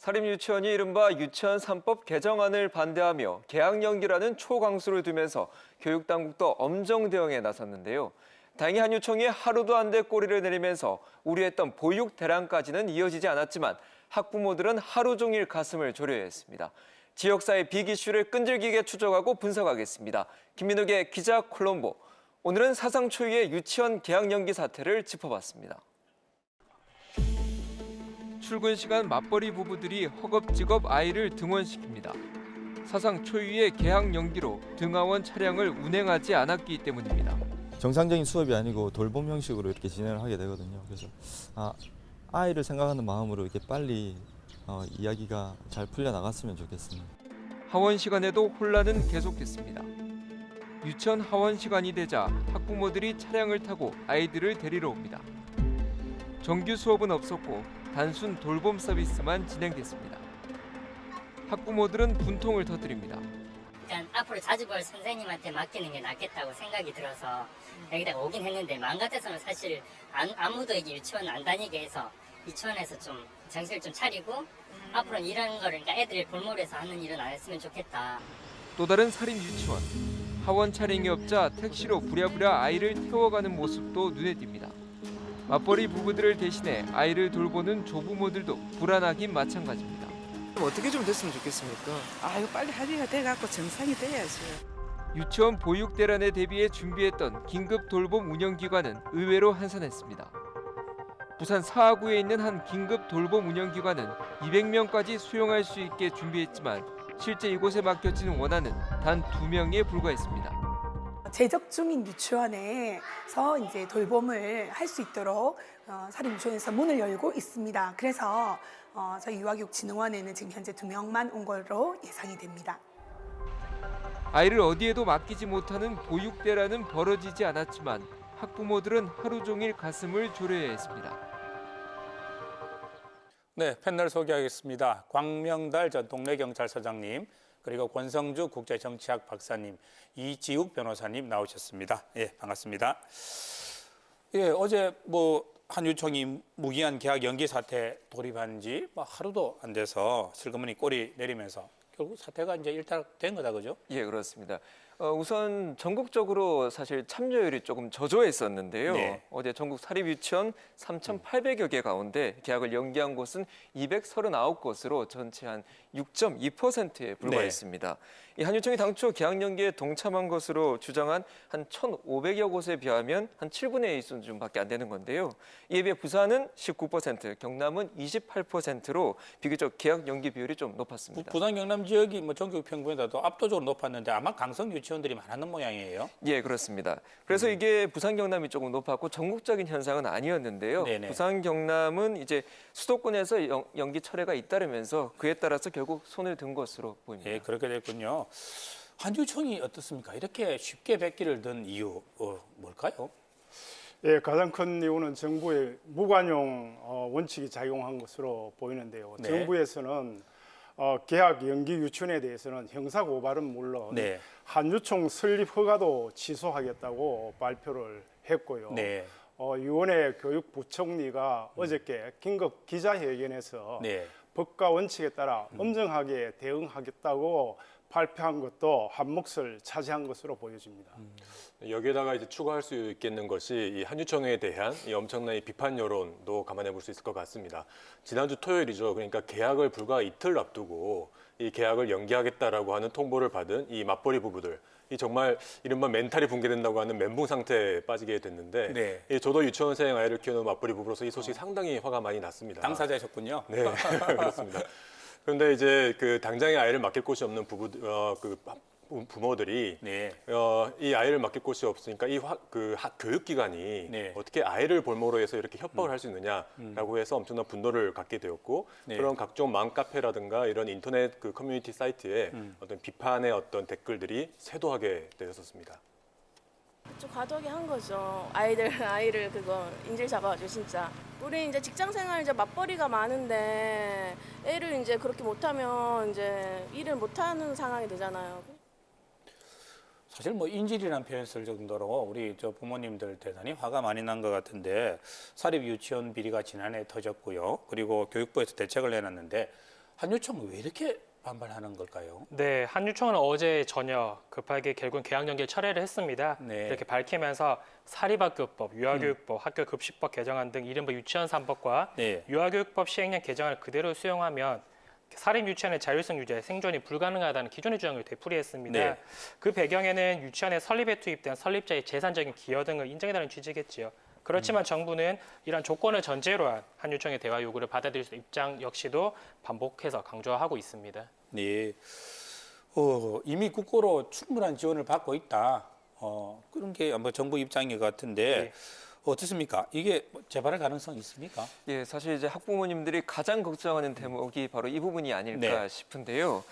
사립유치원이 이른바 유치원 3법 개정안을 반대하며 개학 연기라는 초강수를 두면서 교육당국도 엄정 대응에 나섰는데요. 다행히 한유총이 하루도 안 돼 꼬리를 내리면서 우려했던 보육 대란까지는 이어지지 않았지만 학부모들은 하루 종일 가슴을 졸여야 했습니다. 지역사회 빅이슈를 끈질기게 추적하고 분석하겠습니다. 김민욱의 기자 콜롬보. 오늘은 사상 초유의 유치원 개학 연기 사태를 짚어봤습니다. 출근 시간 맞벌이 부부들이 허겁지겁 아이를 등원시킵니다. 사상 초유의 개학 연기로 등하원 차량을 운행하지 않았기 때문입니다. 정상적인 수업이 아니고 돌봄 형식으로 이렇게 진행을 하게 되거든요. 그래서 아이를 생각하는 마음으로 이렇게 빨리 이야기가 잘 풀려 나갔으면 좋겠습니다. 하원 시간에도 혼란은 계속됐습니다. 유치원 하원 시간이 되자 학부모들이 차량을 타고 아이들을 데리러 옵니다. 정규 수업은 없었고 단순 돌봄 서비스만 진행됐습니다. 학부모들은 분통을 터뜨립니다. 일단 앞으로 자주 볼 선생님한테 맡기는 게 낫겠다고 생각이 들어서 여기다가 오긴 했는데 마음 같아서는 사실 아무도 여기 유치원 안 다니게 해서 유치원에서 좀 정신을 좀 차리고 앞으로는 이런 거를 그러니까 애들이 볼모에서 하는 일은 안 했으면 좋겠다. 또 다른 사립 유치원. 하원 차량이 없자 택시로 부랴부랴 아이를 태워가는 모습도 눈에 띕니다. 맞벌이 부부들을 대신해 아이를 돌보는 조부모들도 불안하긴 마찬가지입니다. 어떻게 좀 됐으면 좋겠습니까? 이거 빨리 합의가 돼갖고 정상이 돼야죠. 유치원 보육 대란에 대비해 준비했던 긴급 돌봄 운영기관은 의외로 한산했습니다. 부산 사하구에 있는 한 긴급 돌봄 운영기관은 200명까지 수용할 수 있게 준비했지만 실제 이곳에 맡겨진 원안은 단 2명에 불과했습니다. 재적 중인 유치원에서 이제 돌봄을 할 수 있도록 사립유치원에서 문을 열고 있습니다. 그래서 저희 유아교육진흥원에는 지금 현재 2명만 온 걸로 예상이 됩니다. 아이를 어디에도 맡기지 못하는 보육 대란은 벌어지지 않았지만 학부모들은 하루 종일 가슴을 졸여야 했습니다. 네, 패널 소개하겠습니다. 광명달 전 동래경찰서장님, 그리고 권성주 국제정치학 박사님, 이지욱 변호사님 나오셨습니다. 예, 반갑습니다. 예, 어제 한유총이 무기한 개학 연기 사태 돌입한 지 하루도 안 돼서 슬그머니 꼬리 내리면서 결국 사태가 이제 일단된 거다, 그죠? 예, 그렇습니다. 우선 전국적으로 사실 참여율이 조금 저조했었는데요. 네. 어제 전국 사립유치원 3,800여 개 가운데 개학을 연기한 곳은 239곳으로 전체 한 6.2%에 불과했습니다. 이 한유총이 당초 개학 연기에 동참한 것으로 주장한 한 1,500여 곳에 비하면 한 7분의 1 수준밖에 안 되는 건데요. 이에 비해 부산은 19%, 경남은 28%로 비교적 개학 연기 비율이 좀 높았습니다. 부산 경남 지역이 전국 평균보다도 압도적으로 높았는데 아마 강성 유치원들이 많았는 모양이에요. 예, 그렇습니다. 그래서 이게 부산 경남이 조금 높았고 전국적인 현상은 아니었는데요. 네네. 부산 경남은 이제 수도권에서 연기 철회가 잇따르면서 그에 따라서 결국 손을 든 것으로 보입니다. 예, 그렇게 됐군요. 한유총이 어떻습니까? 이렇게 쉽게 백기를 든 이유 뭘까요? 예, 가장 큰 이유는 정부의 무관용 원칙이 작용한 것으로 보이는데요. 네. 정부에서는 개학 연기 유치원에 대해서는 형사 고발은 물론 네. 한유총 설립 허가도 취소하겠다고 발표를 했고요. 네. 유원회 교육부총리가 어저께 긴급 기자회견에서 네. 법과 원칙에 따라 엄정하게 대응하겠다고 발표한 것도 한 몫을 차지한 것으로 보여집니다. 여기에다가 이제 추가할 수 있겠는 것이 이 한유총에 대한 이 엄청난 이 비판 여론도 감안해 볼 수 있을 것 같습니다. 지난주 토요일이죠. 그러니까 개학을 불과 이틀 앞두고 이 개학을 연기하겠다라고 하는 통보를 받은 이 맞벌이 부부들, 이 정말 이른바 멘탈이 붕괴된다고 하는 멘붕 상태에 빠지게 됐는데, 네. 이 저도 유치원생 아이를 키우는 맞벌이 부부로서 이 소식이 상당히 화가 많이 났습니다. 당사자셨군요. 네, 그렇습니다. 그런데 이제 그 당장에 아이를 맡길 곳이 없는 부모들이 네. 이 아이를 맡길 곳이 없으니까 교육기관이 네. 어떻게 아이를 볼모로 해서 이렇게 협박을 할 수 있느냐라고 해서 엄청난 분노를 갖게 되었고 네. 그런 각종 맘카페라든가 이런 인터넷 커뮤니티 사이트에 어떤 비판의 어떤 댓글들이 쇄도하게 되었었습니다. 좀 과도하게 한 거죠. 아이를 그거 인질 잡아가지고 진짜. 우리 이제 직장 생활 이제 맞벌이가 많은데 애를 이제 그렇게 못하면 이제 일을 못하는 상황이 되잖아요. 사실 인질이라는 표현 쓸 정도로 우리 부모님들 대단히 화가 많이 난 것 같은데 사립 유치원 비리가 지난해 터졌고요. 그리고 교육부에서 대책을 내놨는데 한유총은 왜 이렇게 반발하는 걸까요? 네, 한유총은 어제 저녁 급하게 결국 개학 연기를 철회를 했습니다. 네. 이렇게 밝히면서 사립학교법, 유아교육법, 학교급식법 개정안 등 이른바 유치원 3법과 네. 유아교육법 시행령 개정안을 그대로 수용하면 사립 유치원의 자율성 유지에 생존이 불가능하다는 기존의 주장을 되풀이했습니다. 네. 그 배경에는 유치원의 설립에 투입된 설립자의 재산적인 기여 등을 인정해달라는 취지겠지요. 그렇지만 정부는 이런 조건을 전제로 한 한유총의 대화 요구를 받아들일 수 입장 역시도 반복해서 강조하고 있습니다. 네. 이미 국고로 충분한 지원을 받고 있다. 그런 게 아마 정부 입장인 것 같은데 네. 어떻습니까? 이게 재발할 가능성이 있습니까? 예, 사실 이제 학부모님들이 가장 걱정하는 대목이 바로 이 부분이 아닐까 네. 싶은데요.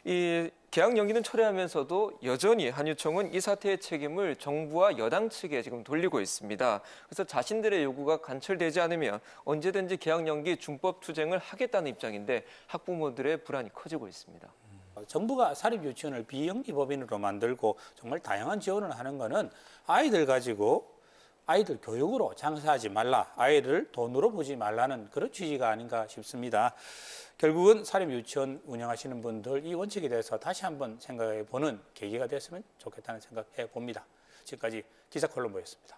이 개학 연기는 철회하면서도 여전히 한유총은 이 사태의 책임을 정부와 여당 측에 지금 돌리고 있습니다. 그래서 자신들의 요구가 관철되지 않으면 언제든지 개학 연기 준법 투쟁을 하겠다는 입장인데 학부모들의 불안이 커지고 있습니다. 정부가 사립 유치원을 비영리 법인으로 만들고 정말 다양한 지원을 하는 거는 아이들 가지고 아이들 교육으로 장사하지 말라, 아이를 돈으로 보지 말라는 그런 취지가 아닌가 싶습니다. 결국은 사립 유치원 운영하시는 분들 이 원칙에 대해서 다시 한번 생각해 보는 계기가 됐으면 좋겠다는 생각해 봅니다. 지금까지 기사콜럼보였습니다.